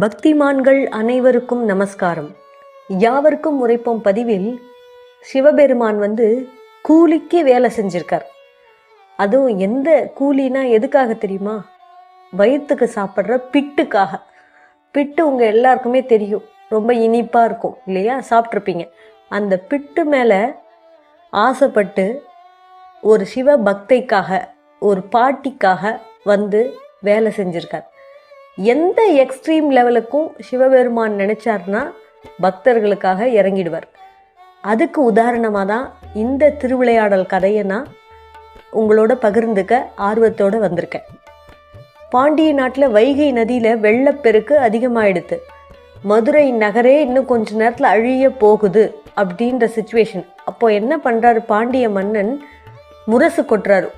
பக்திமான்கள் அனைவருக்கும் நமஸ்காரம். யாவருக்கும் உரைப்போம் பதிவில் சிவபெருமான் கூலிக்கு வேலை செஞ்சிருக்கார். அதுவும் எந்த கூலினா எதுக்காக தெரியுமா? வயிற்றுக்கு சாப்பிட்ற பிட்டுக்காக. பிட்டு உங்க எல்லாருக்குமே தெரியும், ரொம்ப இனிப்பா இருக்கும் இல்லையா? சாப்பிட்ருப்பீங்க. அந்த பிட்டு மேல ஆசைப்பட்டு ஒரு சிவ பக்தைக்காக, ஒரு பாட்டிக்காக வேலை செஞ்சிருக்கார். எந்த எக்ஸ்ட்ரீம் லெவலுக்கும் சிவபெருமான் நினைச்சார்னா பக்தர்களுக்காக இறங்கிடுவார். அதுக்கு உதாரணமாக தான் இந்த திருவிளையாடல் கதையை நான் உங்களோட பகிர்ந்துக்க ஆர்வத்தோடு வந்திருக்கேன். பாண்டிய நாட்டில் வைகை நதியில் வெள்ளப்பெருக்கு அதிகமாகிடுது. மதுரை நகரே இன்னும் கொஞ்ச நேரத்தில் அழிய போகுது அப்படின்ற சுச்சுவேஷன். அப்போ என்ன பண்ணுறாரு பாண்டிய மன்னன்? முரசு கொட்டுறாரு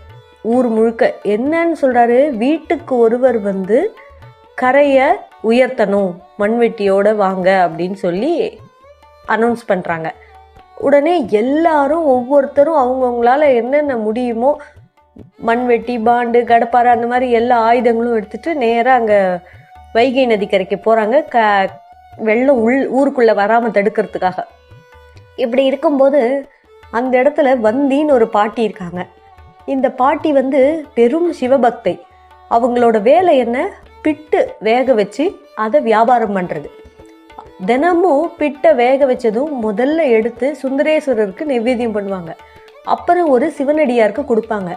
ஊர் முழுக்க. என்னன்னு சொல்கிறாரு? வீட்டுக்கு ஒருவர் கரையை உயர்த்தணும், மண்வெட்டியோட வாங்க அப்படின்னு சொல்லி அனௌன்ஸ் பண்ணுறாங்க. உடனே எல்லாரும் ஒவ்வொருத்தரும் அவங்கவுங்களால என்னென்ன முடியுமோ மண்வெட்டி, பாண்டு, கடப்பாறை அந்த மாதிரி எல்லா ஆயுதங்களும் எடுத்துகிட்டு நேராக அங்கே வைகை நதிக்கரைக்கு போகிறாங்க. வெள்ளம் ஊருக்குள்ளே வராமல் தடுக்கிறதுக்காக. இப்படி இருக்கும்போது அந்த இடத்துல வந்தின்னு ஒரு பாட்டி இருக்காங்க. இந்த பாட்டி பெரும் சிவபக்தை. அவங்களோட வேலை என்ன? பிட்டு வேக வச்சு அதை வியாபாரம் பண்ணுறது. தினமும் பிட்டை வேக வச்சதும் முதல்ல எடுத்து சுந்தரேஸ்வரருக்கு நைவேத்தியம் பண்ணுவாங்க. அப்புறம் ஒரு சிவனடியாருக்கு கொடுப்பாங்க.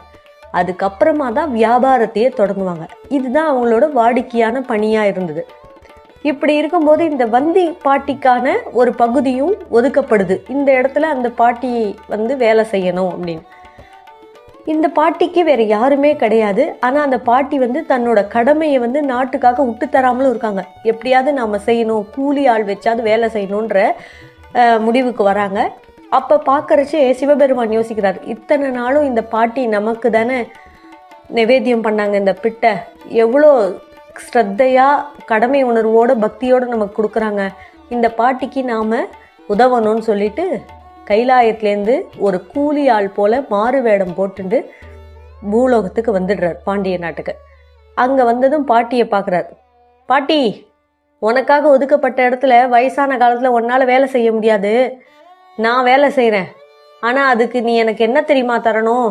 அதுக்கப்புறமா தான் வியாபாரத்தையே தொடங்குவாங்க. இதுதான் அவங்களோட வாடிக்கையான பணியாக இருந்தது. இப்படி இருக்கும்போது இந்த வந்தி பாட்டிக்கான ஒரு பகுதியும் ஒதுக்கப்படுது. இந்த இடத்துல அந்த பாட்டி வேலை செய்யணும் அப்படின்னு. இந்த பாட்டிக்கு வேறு யாருமே கிடையாது. ஆனால் அந்த பாட்டி தன்னோட கடமையை நாட்டுக்காக விட்டு தராமலும் இருக்காங்க. எப்படியாவது நாம் செய்யணும், கூலி ஆள் வச்சாவது வேலை செய்யணுன்ற முடிவுக்கு வராங்க. அப்போ பார்க்குறச்சே சிவபெருமான் யோசிக்கிறார், இத்தனை நாளும் இந்த பாட்டி நமக்கு தானே நிவேத்தியம் பண்ணாங்க, இந்த பிட்டை எவ்வளோ ஸ்ரத்தையாக கடமை உணர்வோடு பக்தியோடு நமக்கு கொடுக்குறாங்க, இந்த பாட்டிக்கு நாம் உதவணும்னு சொல்லிட்டு கைலாயத்துலேருந்து ஒரு கூலி ஆள் போல் மாறு வேடம் போட்டுட்டு பூலோகத்துக்கு வந்துடுறார், பாண்டிய நாட்டுக்கு. அங்கே வந்ததும் பாட்டியை பார்க்குறார். பாட்டி, உனக்காக ஒதுக்கப்பட்ட இடத்துல வயசான காலத்தில் உன்னால் வேலை செய்ய முடியாது, நான் வேலை செய்கிறேன். ஆனால் அதுக்கு நீ எனக்கு என்ன தெரியுமா தரணும்?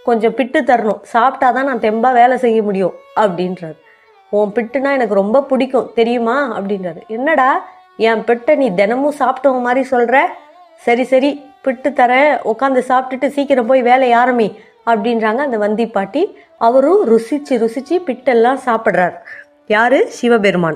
கொஞ்சம் பிட்டு தரணும். சாப்பிட்டாதான் நான் தெம்பாக வேலை செய்ய முடியும் அப்படின்றார். உன் பிட்டுனா எனக்கு ரொம்ப பிடிக்கும் தெரியுமா அப்படின்றாரு. என்னடா என் பிட்டை நீ தினமும் சாப்பிட்டவங்க மாதிரி சொல்கிற? சரி சரி, பிட்டு தரேன், உட்காந்து சாப்பிட்டுட்டு சீக்கிரம் போய் வேலையை ஆரம்பி அப்படின்றாங்க அந்த வந்தி பாட்டி. அவரும் ருசிச்சு ருசிச்சு பிட்டெல்லாம் சாப்பிட்றார். யாரு? சிவபெருமான்.